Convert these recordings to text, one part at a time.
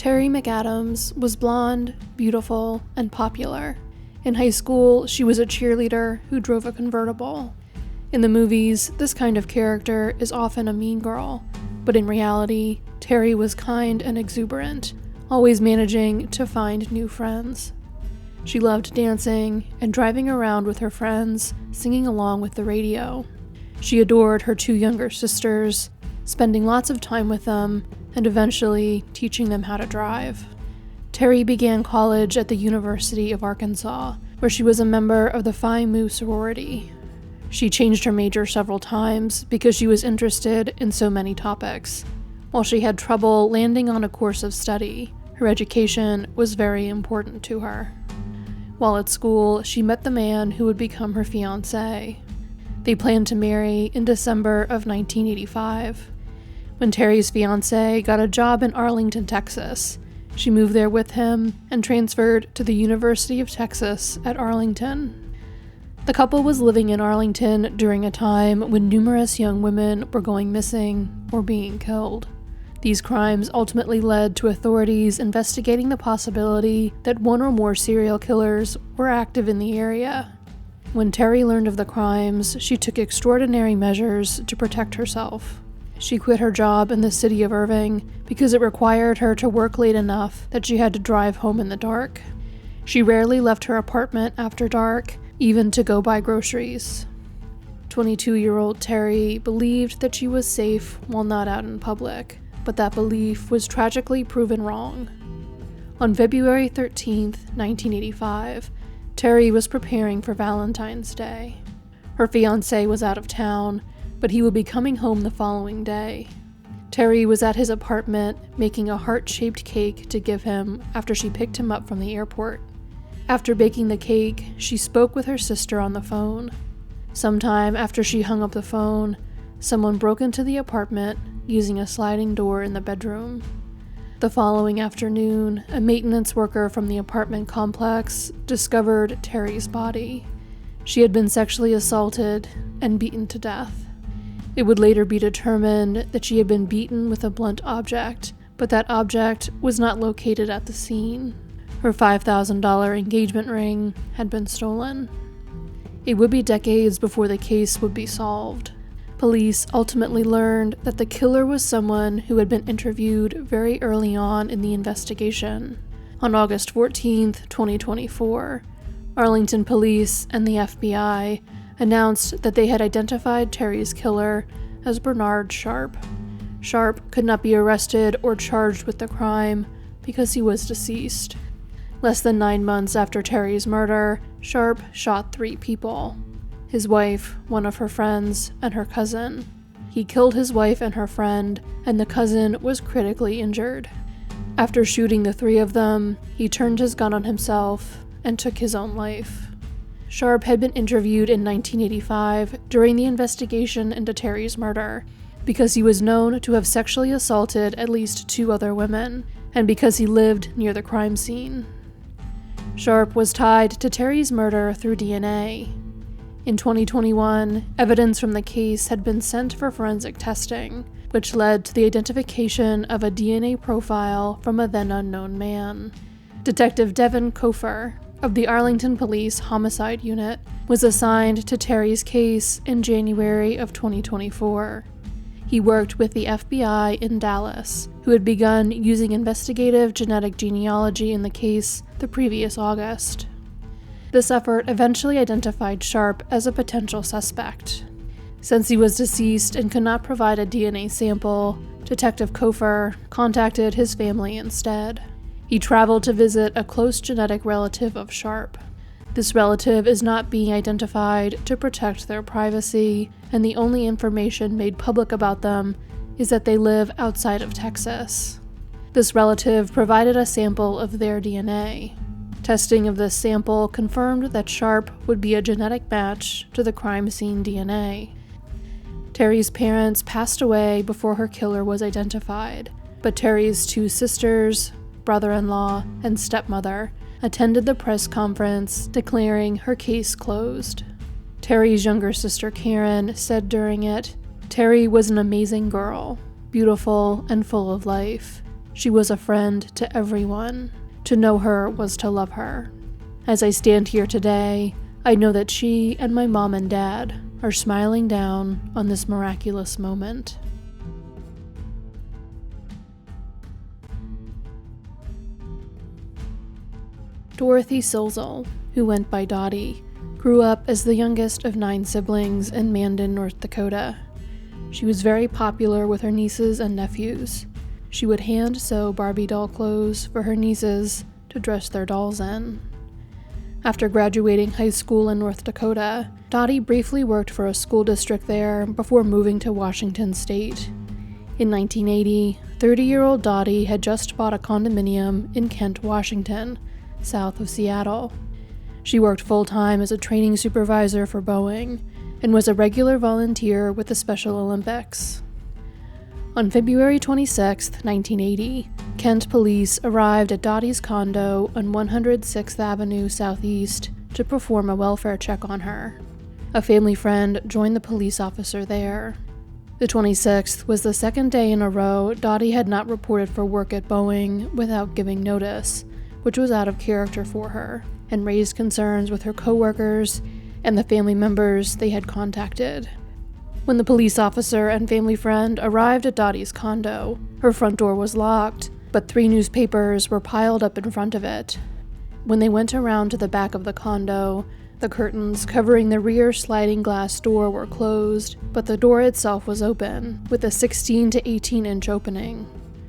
Terri McAdams was blonde, beautiful, and popular. In high school, she was a cheerleader who drove a convertible. In the movies, this kind of character is often a mean girl, but in reality, Terri was kind and exuberant, always managing to find new friends. She loved dancing and driving around with her friends, singing along with the radio. She adored her 2 younger sisters, spending lots of time with them, and eventually teaching them how to drive. Terri began college at the University of Arkansas, where she was a member of the Phi Mu sorority. She changed her major several times because she was interested in so many topics. While she had trouble landing on a course of study, her education was very important to her. While at school, she met the man who would become her fiancé. They planned to marry in December of 1985. When Terri's fiancé got a job in Arlington, Texas, she moved there with him and transferred to the University of Texas at Arlington. The couple was living in Arlington during a time when numerous young women were going missing or being killed. These crimes ultimately led to authorities investigating the possibility that 1 or more serial killers were active in the area. When Terri learned of the crimes, she took extraordinary measures to protect herself. She quit her job in the city of Irving because it required her to work late enough that she had to drive home in the dark. She rarely left her apartment after dark, even to go buy groceries. 22-year-old Terri believed that she was safe while not out in public, but that belief was tragically proven wrong. On February 13, 1985, Terri was preparing for Valentine's Day. Her fiancé was out of town, but he would be coming home the following day. Terri was at his apartment making a heart-shaped cake to give him after she picked him up from the airport. After baking the cake, she spoke with her sister on the phone. Sometime after she hung up the phone, someone broke into the apartment using a sliding door in the bedroom. The following afternoon, a maintenance worker from the apartment complex discovered Terri's body. She had been sexually assaulted and beaten to death. It would later be determined that she had been beaten with a blunt object, but that object was not located at the scene. Her $5,000 engagement ring had been stolen. It would be decades before the case would be solved. Police ultimately learned that the killer was someone who had been interviewed very early on in the investigation. On August 14, 2024, Arlington police and the FBI announced that they had identified Terri's killer as Bernard Sharp. Sharp could not be arrested or charged with the crime because he was deceased. Less than 9 months after Terri's murder, Sharp shot 3 people: his wife, one of her friends, and her cousin. He killed his wife and her friend, and the cousin was critically injured. After shooting the 3 of them, he turned his gun on himself and took his own life. Sharp had been interviewed in 1985 during the investigation into Terri's murder because he was known to have sexually assaulted at least 2 other women, and because he lived near the crime scene. Sharp was tied to Terri's murder through DNA. In 2021, evidence from the case had been sent for forensic testing, which led to the identification of a DNA profile from a then-unknown man. Detective Devin Kofer of the Arlington Police Homicide Unit was assigned to Terri's case in January of 2024. He worked with the FBI in Dallas, who had begun using investigative genetic genealogy in the case the previous August. This effort eventually identified Sharp as a potential suspect. Since he was deceased and could not provide a DNA sample, Detective Kofer contacted his family instead. He traveled to visit a close genetic relative of Sharp. This relative is not being identified to protect their privacy, and the only information made public about them is that they live outside of Texas. This relative provided a sample of their DNA. Testing of this sample confirmed that Sharp would be a genetic match to the crime scene DNA. Terri's parents passed away before her killer was identified, but Terri's 2 sisters, brother-in-law, and stepmother attended the press conference declaring her case closed. Terri's younger sister Karen said during it, "Terri was an amazing girl, beautiful and full of life. She was a friend to everyone. To know her was to love her. As I stand here today, I know that she and my mom and dad are smiling down on this miraculous moment. Dorothy Silzel, who went by Dottie, grew up as the youngest of 9 siblings in Mandan, North Dakota. She was very popular with her nieces and nephews. She would hand sew Barbie doll clothes for her nieces to dress their dolls in. After graduating high school in North Dakota, Dottie briefly worked for a school district there before moving to Washington State. In 1980, 30-year-old Dottie had just bought a condominium in Kent, Washington, south of Seattle. She worked full-time as a training supervisor for Boeing and was a regular volunteer with the Special Olympics. On February 26, 1980, Kent police arrived at Dottie's condo on 106th Avenue Southeast to perform a welfare check on her. A family friend joined the police officer there. The 26th was the second day in a row Dottie had not reported for work at Boeing without giving notice, which was out of character for her, and raised concerns with her coworkers and the family members they had contacted. When the police officer and family friend arrived at Dottie's condo, her front door was locked, but 3 newspapers were piled up in front of it. When they went around to the back of the condo, the curtains covering the rear sliding glass door were closed, but the door itself was open, with a 16 to 18-inch opening.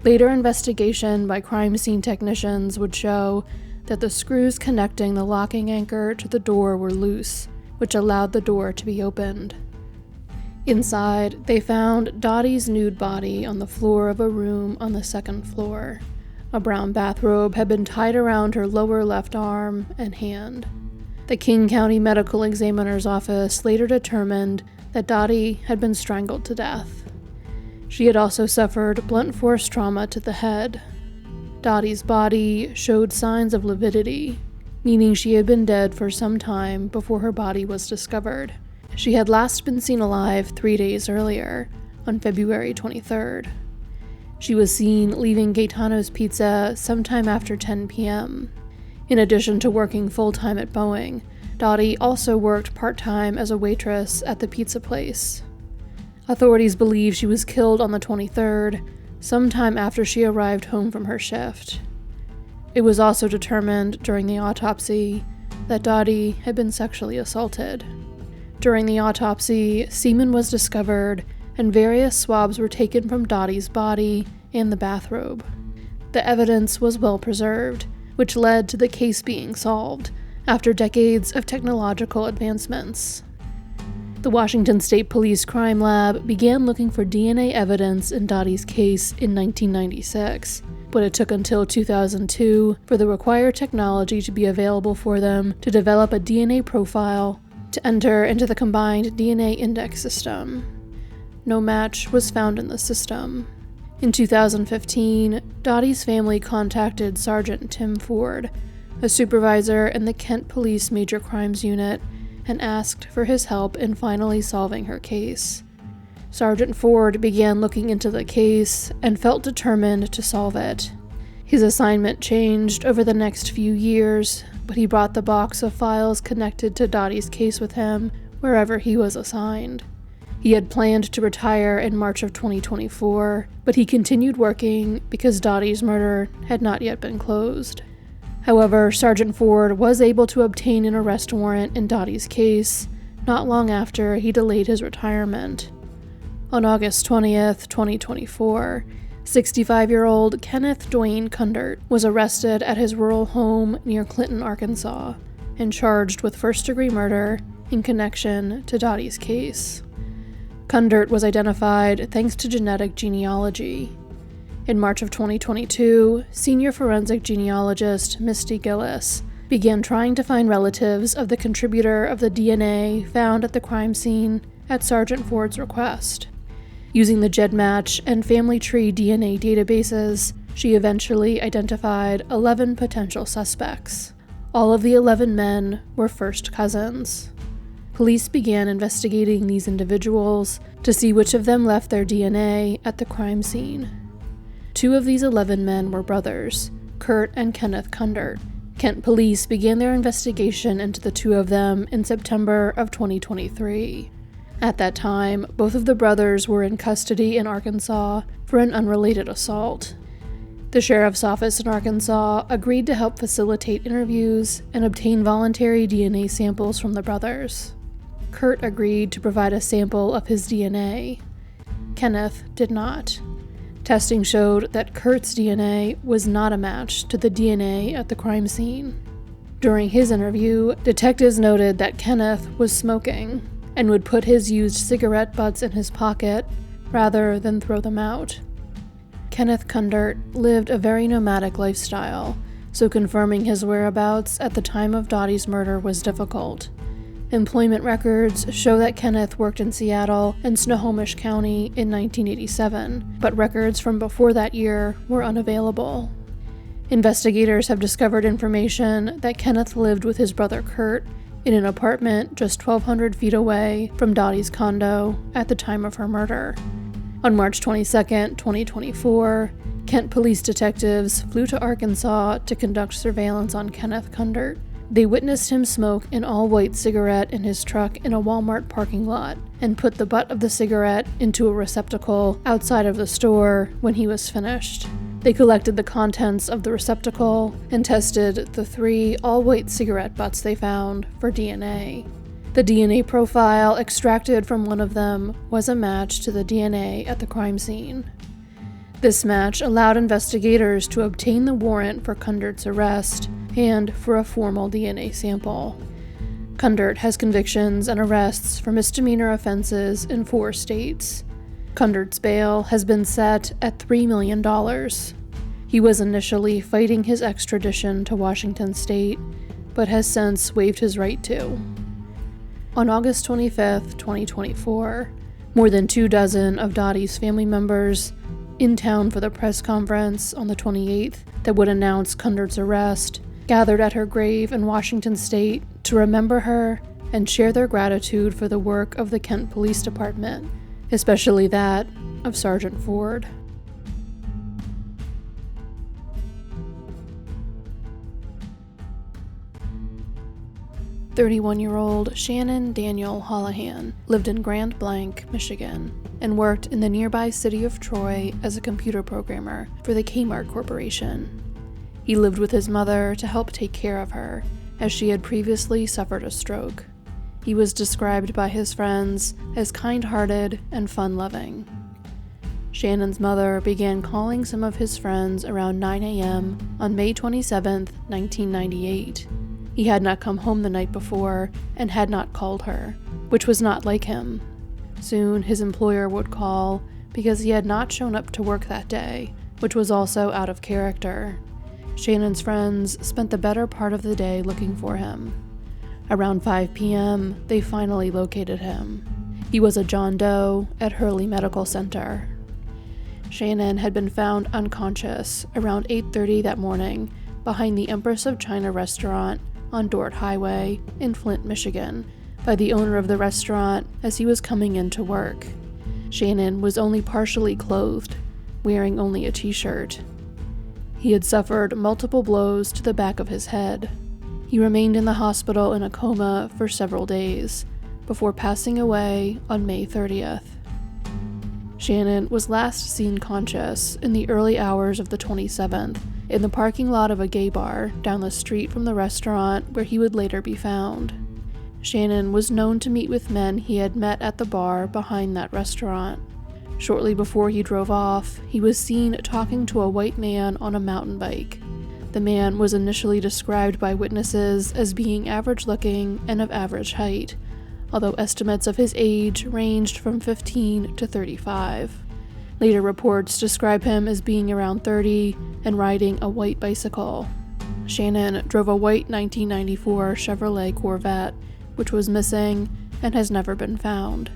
Later investigation by crime scene technicians would show that the screws connecting the locking anchor to the door were loose, which allowed the door to be opened. Inside, they found Dottie's nude body on the floor of a room on the 2nd floor. A brown bathrobe had been tied around her lower left arm and hand. The King County Medical Examiner's Office later determined that Dottie had been strangled to death. She had also suffered blunt force trauma to the head. Dottie's body showed signs of lividity, meaning she had been dead for some time before her body was discovered. She had last been seen alive 3 days earlier, on February 23rd. She was seen leaving Gaetano's Pizza sometime after 10 p.m. In addition to working full-time at Boeing, Dottie also worked part-time as a waitress at the pizza place. Authorities believe she was killed on the 23rd, sometime after she arrived home from her shift. It was also determined during the autopsy that Dottie had been sexually assaulted. During the autopsy, semen was discovered and various swabs were taken from Dottie's body and the bathrobe. The evidence was well preserved, which led to the case being solved after decades of technological advancements. The Washington State Police Crime Lab began looking for DNA evidence in Dottie's case in 1996, but it took until 2002 for the required technology to be available for them to develop a DNA profile to enter into the combined DNA index system. No match was found in the system. In 2015, Dottie's family contacted Sergeant Tim Ford, a supervisor in the Kent Police Major Crimes Unit, and asked for his help in finally solving her case. Sergeant Ford began looking into the case and felt determined to solve it. His assignment changed over the next few years, but he brought the box of files connected to Dottie's case with him wherever he was assigned. He had planned to retire in March of 2024, but he continued working because Dottie's murder had not yet been closed. However, Sergeant Ford was able to obtain an arrest warrant in Dottie's case not long after he delayed his retirement. On August 20th, 2024, 65-year-old Kenneth Dwayne Kundert was arrested at his rural home near Clinton, Arkansas, and charged with first-degree murder in connection to Dottie's case. Kundert was identified thanks to genetic genealogy. In March of 2022, senior forensic genealogist Misty Gillis began trying to find relatives of the contributor of the DNA found at the crime scene at Sergeant Ford's request. Using the GEDmatch and Family Tree DNA databases, she eventually identified 11 potential suspects. All of the 11 men were first cousins. Police began investigating these individuals to see which of them left their DNA at the crime scene. 2 of these 11 men were brothers, Kurt and Kenneth Kundert. Kent police began their investigation into the 2 of them in September of 2023. At that time, both of the brothers were in custody in Arkansas for an unrelated assault. The sheriff's office in Arkansas agreed to help facilitate interviews and obtain voluntary DNA samples from the brothers. Kurt agreed to provide a sample of his DNA. Kenneth did not. Testing showed that Kurt's DNA was not a match to the DNA at the crime scene. During his interview, detectives noted that Kenneth was smoking and would put his used cigarette butts in his pocket rather than throw them out. Kenneth Kundert lived a very nomadic lifestyle, so confirming his whereabouts at the time of Dottie's murder was difficult. Employment records show that Kenneth worked in Seattle and Snohomish County in 1987, but records from before that year were unavailable. Investigators have discovered information that Kenneth lived with his brother Kurt in an apartment just 1,200 feet away from Dottie's condo at the time of her murder. On March 22, 2024, Kent police detectives flew to Arkansas to conduct surveillance on Kenneth Kundert. They witnessed him smoke an all-white cigarette in his truck in a Walmart parking lot and put the butt of the cigarette into a receptacle outside of the store when he was finished. They collected the contents of the receptacle and tested the 3 all-white cigarette butts they found for DNA. The DNA profile extracted from one of them was a match to the DNA at the crime scene. This match allowed investigators to obtain the warrant for Kundert's arrest and for a formal DNA sample. Kundert has convictions and arrests for misdemeanor offenses in 4 states. Kundert's bail has been set at $3 million. He was initially fighting his extradition to Washington state, but has since waived his right to. On August 25, 2024, more than 24 of Dottie's family members, in town for the press conference on the 28th that would announce Kundert's arrest, gathered at her grave in Washington state to remember her and share their gratitude for the work of the Kent Police Department, especially that of Sergeant Ford. "31-year-old Shannon Daniel Holihan lived in Grand Blanc, Michigan, and worked in the nearby city of Troy as a computer programmer for the Kmart Corporation. He lived with his mother to help take care of her, as she had previously suffered a stroke. He was described by his friends as kind-hearted and fun-loving. Shannon's mother began calling some of his friends around 9 a.m. on May 27, 1998. He had not come home the night before and had not called her, which was not like him. Soon his employer would call because he had not shown up to work that day, which was also out of character. Shannon's friends spent the better part of the day looking for him. Around 5 p.m., they finally located him. He was a John Doe at Hurley Medical Center. Shannon had been found unconscious around 8:30 that morning behind the Empress of China restaurant on Dort Highway in Flint, Michigan, by the owner of the restaurant as he was coming in to work. Shannon was only partially clothed, wearing only a t-shirt. He had suffered multiple blows to the back of his head. He remained in the hospital in a coma for several days, before passing away on May 30th. Shannon was last seen conscious in the early hours of the 27th in the parking lot of a gay bar down the street from the restaurant where he would later be found. Shannon was known to meet with men he had met at the bar behind that restaurant. Shortly before he drove off, he was seen talking to a white man on a mountain bike. The man was initially described by witnesses as being average-looking and of average height, although estimates of his age ranged from 15 to 35. Later reports describe him as being around 30 and riding a white bicycle. Shannon drove a white 1994 Chevrolet Corvette, which was missing and has never been found.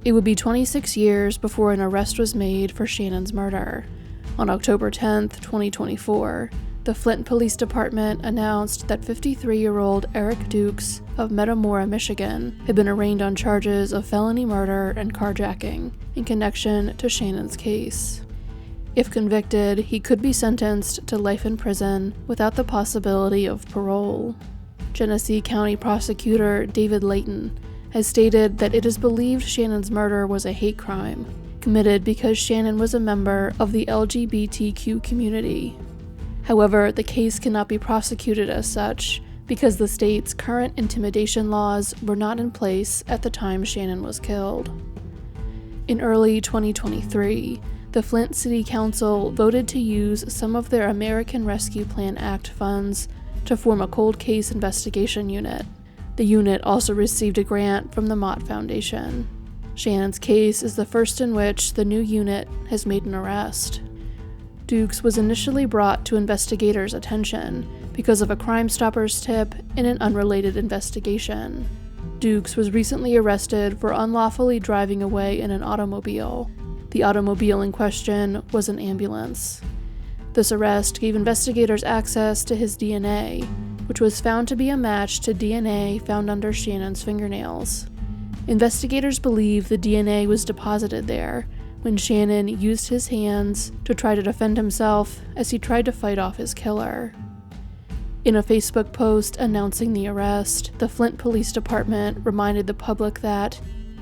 It would be 26 years before an arrest was made for Shannon's murder. On October 10, 2024, the Flint Police Department announced that 53-year-old Eric Dukes of Metamora, Michigan, had been arraigned on charges of felony murder and carjacking in connection to Shannon's case. If convicted, he could be sentenced to life in prison without the possibility of parole. Genesee County Prosecutor David Layton has stated that it is believed Shannon's murder was a hate crime, committed because Shannon was a member of the LGBTQ community. However, the case cannot be prosecuted as such because the state's current intimidation laws were not in place at the time Shannon was killed. In early 2023, the Flint City Council voted to use some of their American Rescue Plan Act funds to form a cold case investigation unit. The unit also received a grant from the Mott Foundation. Shannon's case is the first in which the new unit has made an arrest. Dukes was initially brought to investigators' attention because of a Crime Stoppers tip in an unrelated investigation. Dukes was recently arrested for unlawfully driving away in an automobile. The automobile in question was an ambulance. This arrest gave investigators access to his DNA, which was found to be a match to DNA found under Shannon's fingernails. Investigators believe the DNA was deposited there when Shannon used his hands to try to defend himself as he tried to fight off his killer. In a Facebook post announcing the arrest, the Flint Police Department reminded the public that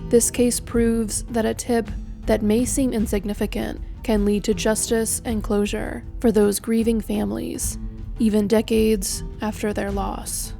this case proves that a tip that may seem insignificant can lead to justice and closure for those grieving families, even decades after their loss.